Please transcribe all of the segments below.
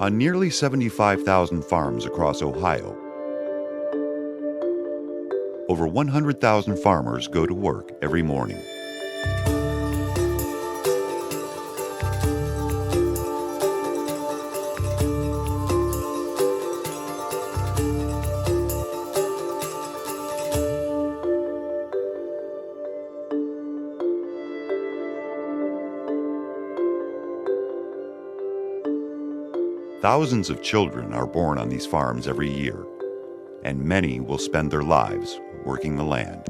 On nearly 75,000 farms across Ohio, over 100,000 farmers go to work every morning. Thousands of children are born on these farms every year, and many will spend their lives working the land.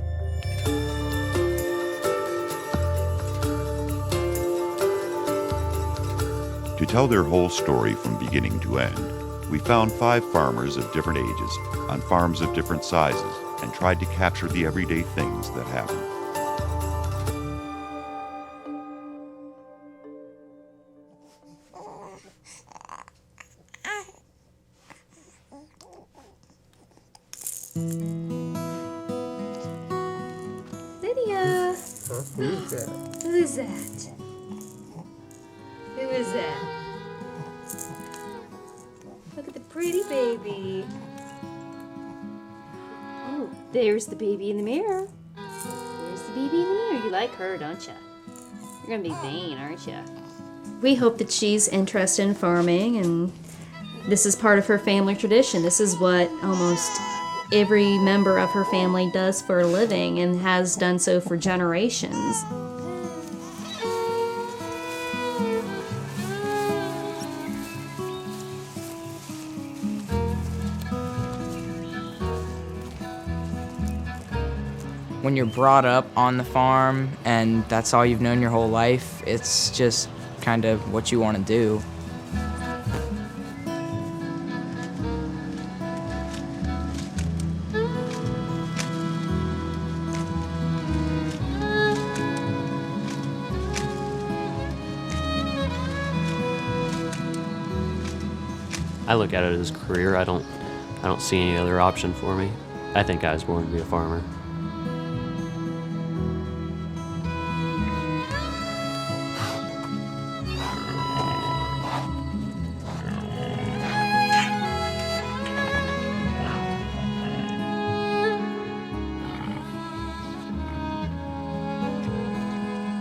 To tell their whole story from beginning to end, we found 5 farmers of different ages on farms of different sizes and tried to capture the everyday things that happen. Lydia! Huh? Who is that? Who is that? Who is that? Look at the pretty baby. Oh, there's the baby in the mirror. There's the baby in the mirror. You like her, don't you? You're gonna be vain, aren't you? We hope that she's interested in farming, and this is part of her family tradition. This is what almost every member of her family does for a living and has done so for generations. When you're brought up on the farm and that's all you've known your whole life, it's just kind of what you want to do. I look at it as a career. I don't see any other option for me. I think I was born to be a farmer.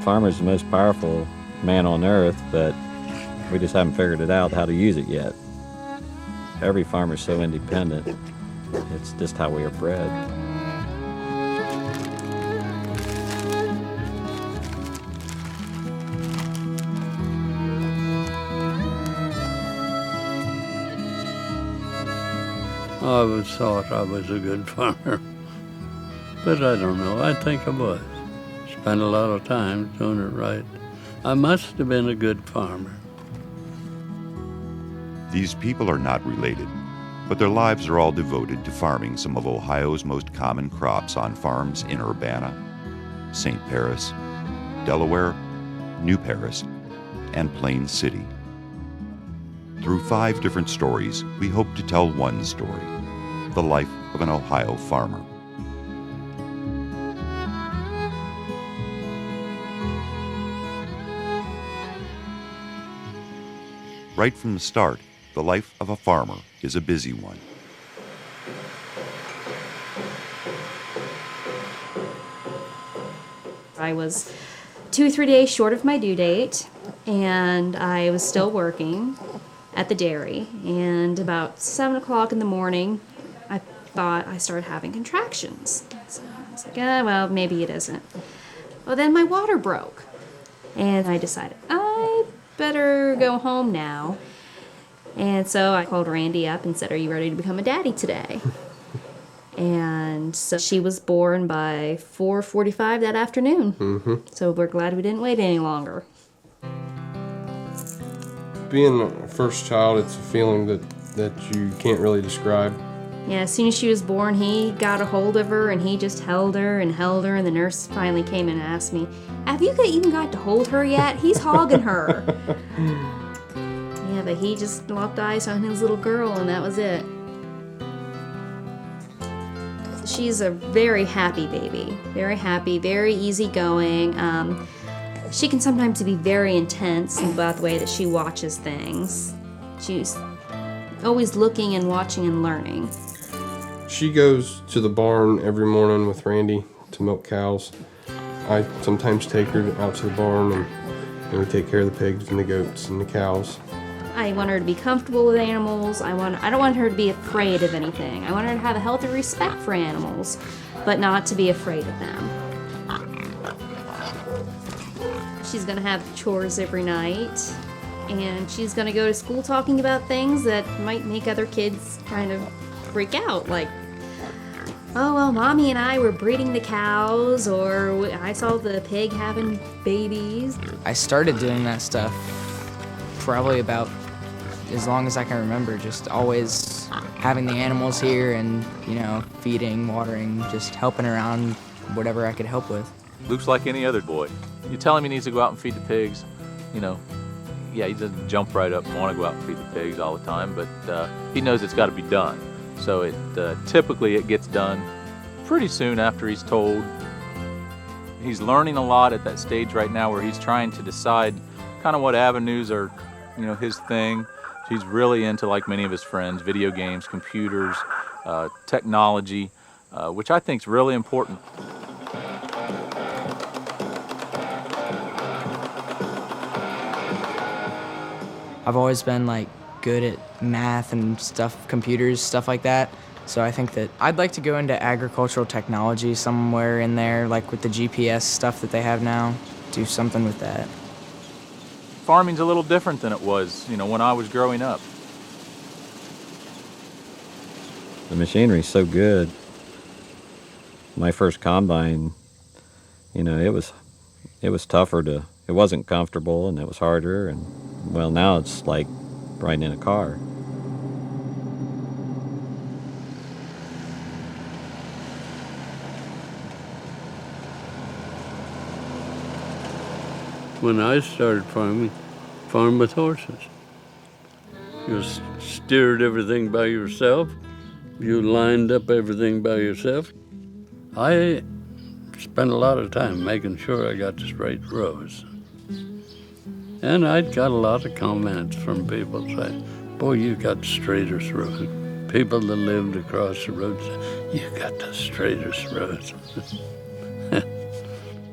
Farmer's the most powerful man on earth, but we just haven't figured it out how to use it yet. Every farmer's so independent. It's just how we are bred. I always thought I was a good farmer, but I don't know. I think I was. Spent a lot of time doing it right. I must have been a good farmer. These people are not related, but their lives are all devoted to farming some of Ohio's most common crops on farms in Urbana, St. Paris, Delaware, New Paris, and Plain City. Through 5 different stories, we hope to tell one story, the life of an Ohio farmer. Right from the start, the life of a farmer is a busy one. I was 2 or 3 days short of my due date, and I was still working at the dairy. And about 7 o'clock in the morning, I thought I started having contractions. So I was like, well, maybe it isn't. Well, then my water broke, and I decided I better go home now. And so I called Randy up and said, "Are you ready to become a daddy today?" And so she was born by 4:45 that afternoon. Mm-hmm. So we're glad we didn't wait any longer. Being a first child, it's a feeling that you can't really describe. Yeah, as soon as she was born, he got a hold of her and he just held her, and the nurse finally came in and asked me, "Have you even got to hold her yet? He's hogging her." Yeah, but he just locked eyes on his little girl, and that was it. She's a very happy baby, very happy, very easygoing. She can sometimes be very intense about the way that she watches things. She's always looking and watching and learning. She goes to the barn every morning with Randy to milk cows. I sometimes take her out to the barn and we take care of the pigs and the goats and the cows. I want her to be comfortable with animals. I don't want her to be afraid of anything. I want her to have a healthy respect for animals, but not to be afraid of them. She's gonna have chores every night, and she's gonna go to school talking about things that might make other kids kind of freak out, like, oh, well, Mommy and I were breeding the cows, or I saw the pig having babies. I started doing that stuff probably about as long as I can remember, just always having the animals here and, feeding, watering, just helping around whatever I could help with. Luke's like any other boy. You tell him he needs to go out and feed the pigs, yeah, he doesn't jump right up and want to go out and feed the pigs all the time, but he knows it's got to be done. So typically it gets done pretty soon after he's told. He's learning a lot at that stage right now where he's trying to decide kind of what avenues are, his thing. He's really into, like many of his friends, video games, computers, technology, which I think is really important. I've always been good at math and stuff, computers, stuff like that. So I think that I'd like to go into agricultural technology somewhere in there, like with the GPS stuff that they have now, do something with that. Farming's a little different than it was, when I was growing up. The machinery's so good. My first combine, it was tougher it wasn't comfortable and it was harder, and well, now it's like riding in a car. When I started farming, farmed with horses. You steered everything by yourself. You lined up everything by yourself. I spent a lot of time making sure I got the straight rows. And I'd got a lot of comments from people saying, boy, you got the straightest roads. People that lived across the road said, you got the straightest roads.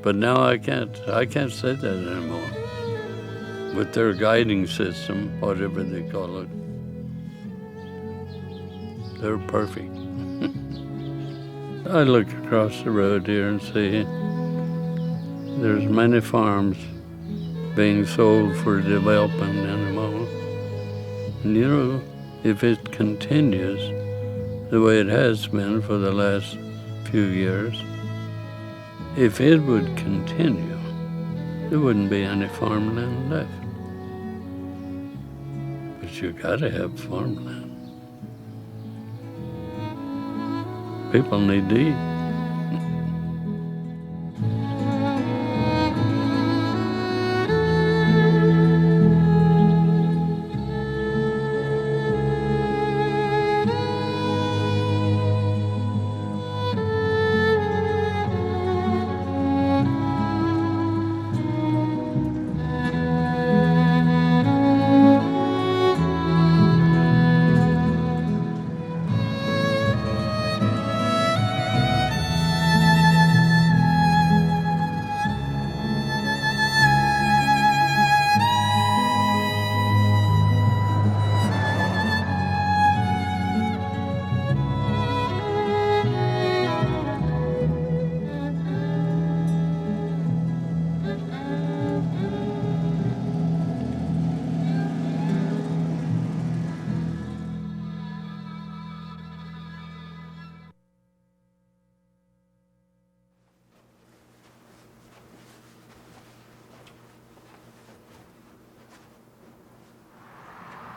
But now I can't say that anymore. With their guiding system, whatever they call it, they're perfect. I look across the road here and see there's many farms being sold for development anymore. And if it continues the way it has been for the last few years, if it would continue, there wouldn't be any farmland left. But you gotta have farmland. People need to eat.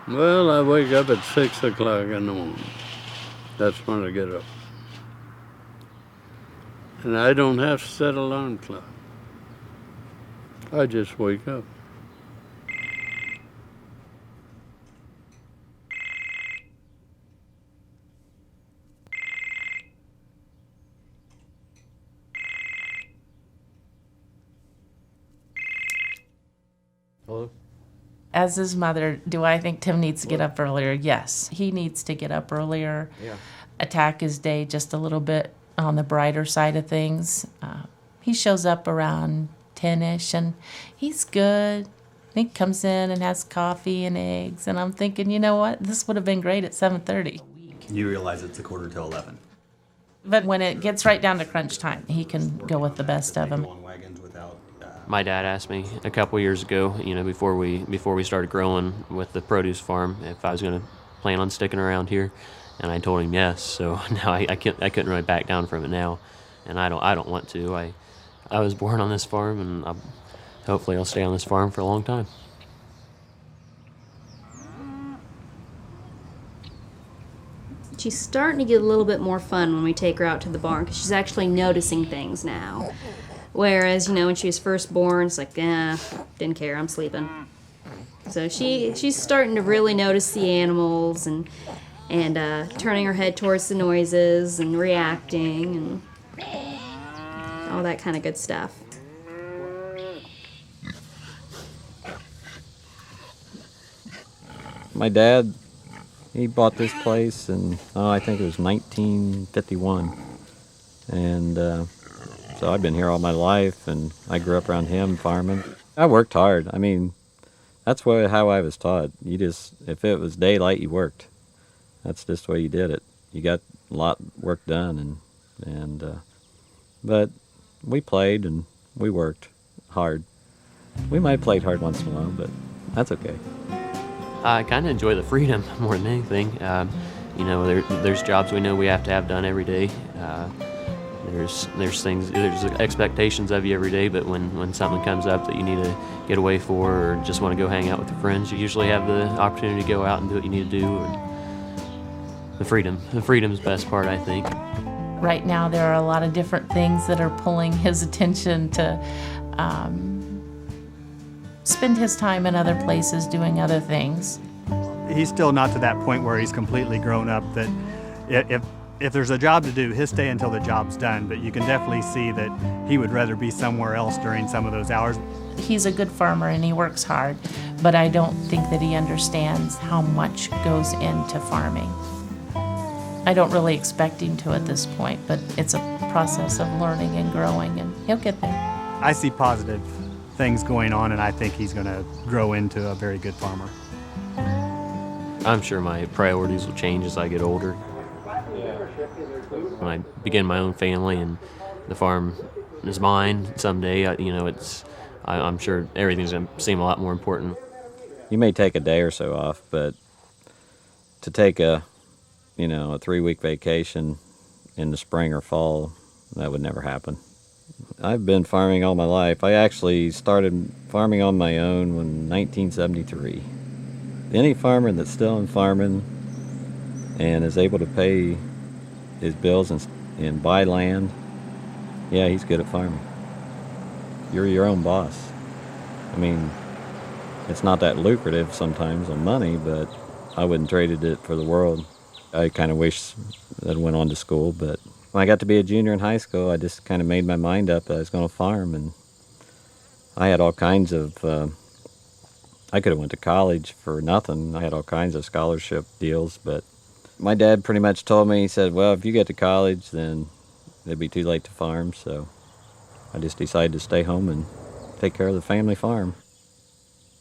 Well, I wake up at 6 o'clock in the morning. That's when I get up. And I don't have to set alarm clock. I just wake up. Hello? As his mother, do I think Tim needs to get up earlier? Yes, he needs to get up earlier, attack his day just a little bit on the brighter side of things. He shows up around 10-ish, and he's good. He comes in and has coffee and eggs, and I'm thinking, you know what? This would have been great at 7:30. You realize it's a quarter till 11. But when it gets right down to crunch time, he can go with the best of them. My dad asked me a couple years ago, before we started growing with the produce farm, if I was going to plan on sticking around here, and I told him yes. So now I couldn't really back down from it now, and I don't want to. I was born on this farm, and hopefully I'll stay on this farm for a long time. She's starting to get a little bit more fun when we take her out to the barn because she's actually noticing things now. Whereas, when she was first born, it's like, didn't care, I'm sleeping. So she's starting to really notice the animals and turning her head towards the noises and reacting and all that kind of good stuff. My dad, he bought this place in, I think it was 1951. And so I've been here all my life, and I grew up around him farming. I worked hard. I mean, that's how I was taught. If it was daylight, you worked. That's just the way you did it. You got a lot of work done, but we played and we worked hard. We might have played hard once in a while, but that's okay. I kind of enjoy the freedom more than anything. There's jobs we know we have to have done every day. There's expectations of you every day, but when something comes up that you need to get away for or just want to go hang out with your friends, you usually have the opportunity to go out and do what you need to do. And the freedom's the best part, I think. Right now there are a lot of different things that are pulling his attention to spend his time in other places doing other things. He's still not to that point where he's completely grown up that if there's a job to do, he'll stay until the job's done, but you can definitely see that he would rather be somewhere else during some of those hours. He's a good farmer and he works hard, but I don't think that he understands how much goes into farming. I don't really expect him to at this point, but it's a process of learning and growing, and he'll get there. I see positive things going on, and I think he's going to grow into a very good farmer. I'm sure my priorities will change as I get older. When I begin my own family and the farm is mine someday, I'm sure everything's going to seem a lot more important. You may take a day or so off, but to take a 3-week vacation in the spring or fall, that would never happen. I've been farming all my life. I actually started farming on my own in 1973. Any farmer that's still in farming and is able to pay his bills and buy land, yeah, he's good at farming. You're your own boss. I mean, it's not that lucrative sometimes on money, but I wouldn't traded it for the world. I kind of wish that I went on to school, but when I got to be a junior in high school, I just kind of made my mind up that I was going to farm, and I had all kinds of, I could have went to college for nothing. I had all kinds of scholarship deals, but my dad pretty much told me, he said, well, if you get to college, then it'd be too late to farm, so I just decided to stay home and take care of the family farm.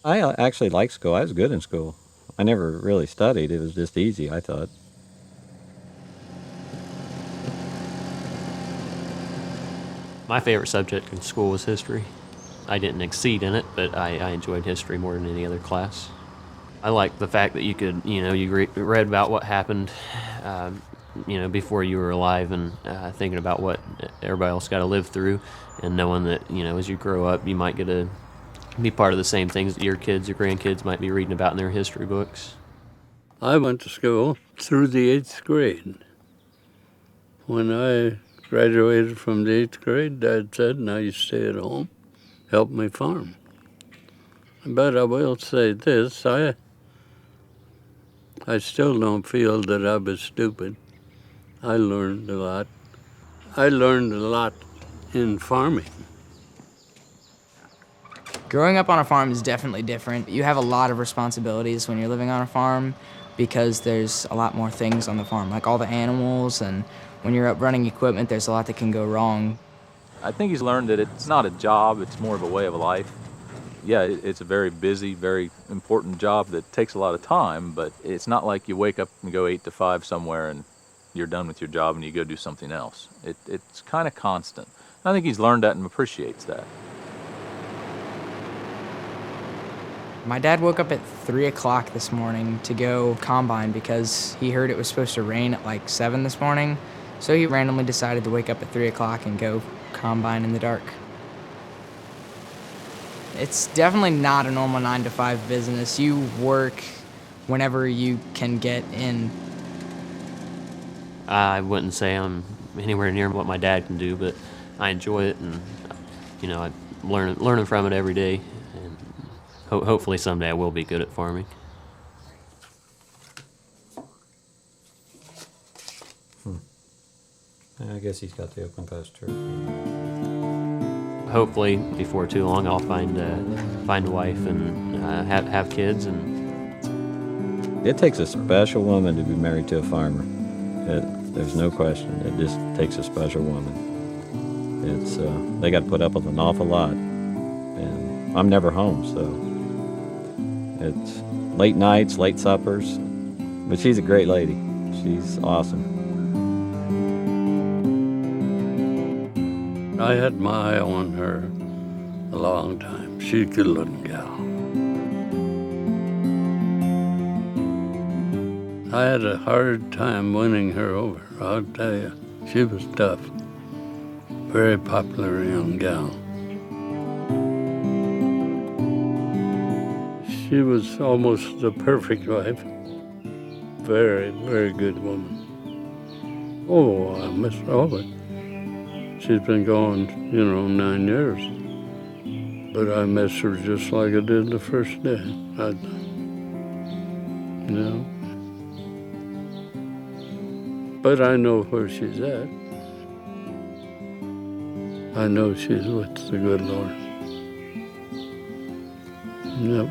I actually liked school. I was good in school. I never really studied. It was just easy, I thought. My favorite subject in school was history. I didn't exceed in it, but I enjoyed history more than any other class. I liked the fact that you could, you read about what happened, before you were alive, and thinking about what everybody else got to live through, and knowing that, as you grow up, you might get to be part of the same things that your kids or grandkids might be reading about in their history books. I went to school through the 8th grade. When I graduated from the 8th grade, Dad said, now you stay at home, help me farm. But I will say this, I still don't feel that I was stupid. I learned a lot. I learned a lot in farming. Growing up on a farm is definitely different. You have a lot of responsibilities when you're living on a farm because there's a lot more things on the farm, like all the animals, and when you're up running equipment, there's a lot that can go wrong. I think he's learned that it's not a job, it's more of a way of life. Yeah, it's a very busy, very important job that takes a lot of time, but it's not like you wake up and go 8 to 5 somewhere and you're done with your job and you go do something else. It's kind of constant. I think he's learned that and appreciates that. My dad woke up at 3 o'clock this morning to go combine because he heard it was supposed to rain at like 7 this morning. So he randomly decided to wake up at 3 o'clock and go combine in the dark. It's definitely not a normal 9 to 5 business. You work whenever you can get in. I wouldn't say I'm anywhere near what my dad can do, but I enjoy it, and I'm learning from it every day. And hopefully someday I will be good at farming. I guess he's got the open pasture. Hopefully before too long I'll find a wife and have kids. And it takes a special woman to be married to a farmer. There's no question. It just takes a special woman. It's they got to put up with an awful lot, and I'm never home, so it's late nights, late suppers. But she's a great lady. She's awesome. I had my eye on her a long time. She's a good-looking gal. I had a hard time winning her over, I'll tell you. She was tough. Very popular young gal. She was almost the perfect wife. Very, very good woman. Oh, I miss her all of it. She's been gone, 9 years. But I miss her just like I did the first day. But I know where she's at. I know she's with the good Lord. Yep.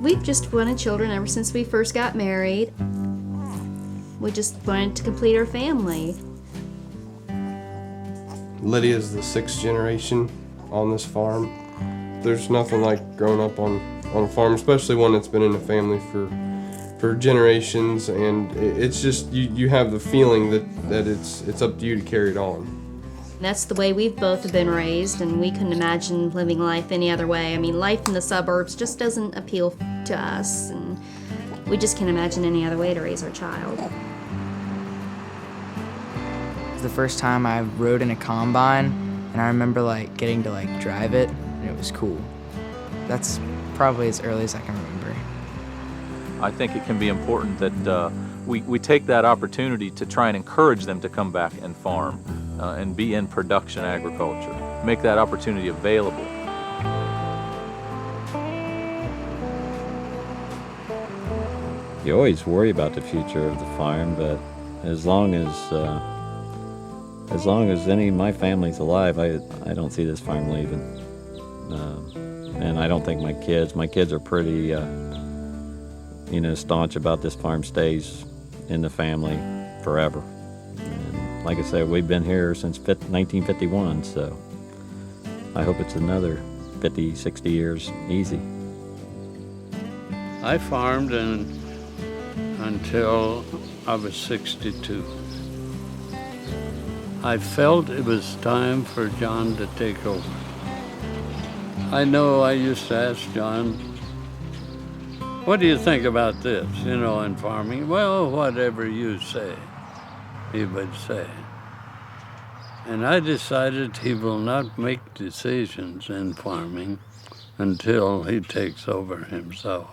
We've just wanted children ever since we first got married. We just wanted to complete our family. Lydia's the 6th generation on this farm. There's nothing like growing up on a farm, especially one that's been in the family for generations, and it's just you have the feeling that it's up to you to carry it on. That's the way we've both been raised, and we couldn't imagine living life any other way. I mean, life in the suburbs just doesn't appeal to us, and we just can't imagine any other way to raise our child. The first time I rode in a combine, and I remember getting to drive it, and it was cool. That's probably as early as I can remember. I think it can be important that we take that opportunity to try and encourage them to come back and farm and be in production agriculture. Make that opportunity available. You always worry about the future of the farm, but as long as any of my family's alive, I don't see this farm leaving. And I don't think my kids are pretty, staunch about this farm stays in the family forever. And like I said, we've been here since 1951, so I hope it's another 50, 60 years easy. I farmed until I was 62. I felt it was time for John to take over. I know I used to ask John, what do you think about this, in farming? Well, whatever you say, he would say. And I decided he will not make decisions in farming until he takes over himself.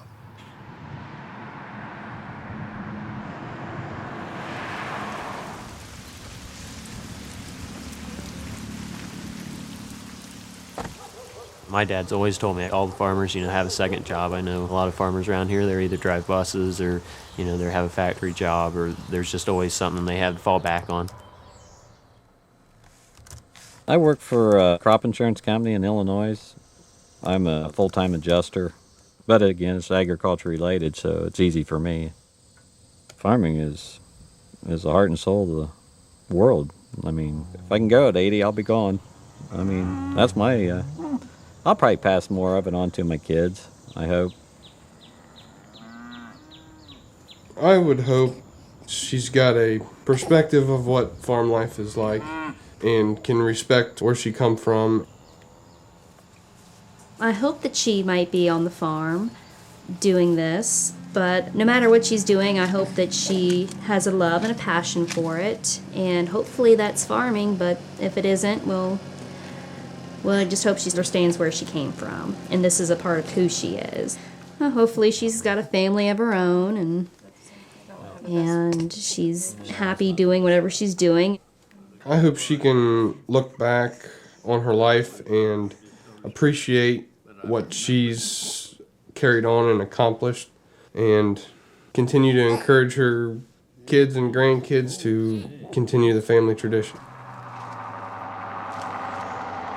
My dad's always told me all the farmers, have a second job. I know a lot of farmers around here, they either drive buses or, they have a factory job, or there's just always something they have to fall back on. I work for a crop insurance company in Illinois. I'm a full-time adjuster, but again, it's agriculture related, so it's easy for me. Farming is the heart and soul of the world. I mean, if I can go at 80, I'll be gone. I mean, that's my, I'll probably pass more of it on to my kids, I hope. I would hope she's got a perspective of what farm life is like and can respect where she come from. I hope that she might be on the farm doing this, but no matter what she's doing, I hope that she has a love and a passion for it, and hopefully that's farming, but if it isn't, well, I just hope she understands where she came from, and this is a part of who she is. Hopefully she's got a family of her own, and she's happy doing whatever she's doing. I hope she can look back on her life and appreciate what she's carried on and accomplished, and continue to encourage her kids and grandkids to continue the family tradition.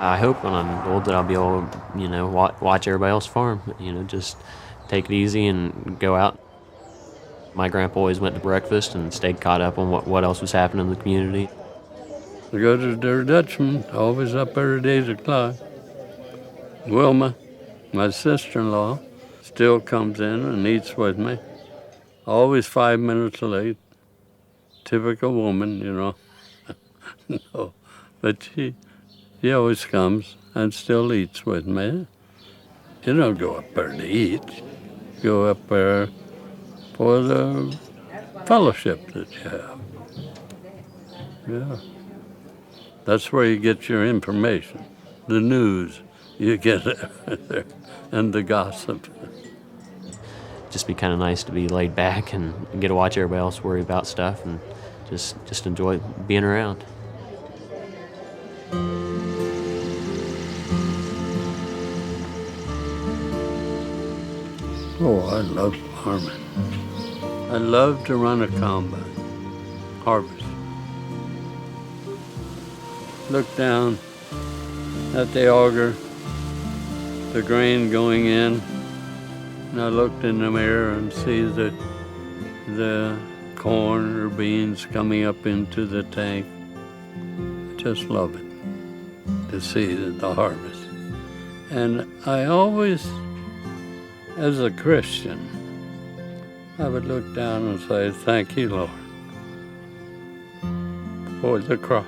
I hope when I'm old that I'll be able to, watch everybody else farm, just take it easy and go out. My grandpa always went to breakfast and stayed caught up on what else was happening in the community. I go to the Dutchman, always up every day at o'clock. Wilma, my sister-in-law, still comes in and eats with me. Always 5 minutes late. Typical woman, No, but she always comes and still eats with me. You don't go up there to eat. Go up there for the fellowship that you have. Yeah. That's where you get your information, the news you get there, and the gossip. Just be kind of nice to be laid back and get to watch everybody else worry about stuff and just enjoy being around. Oh, I love farming. I love to run a combine, harvest. Look down at the auger, the grain going in, and I looked in the mirror and see the corn or beans coming up into the tank. I just love it to see the harvest. And I always, as a Christian, I would look down and say, thank you, Lord, for the crop.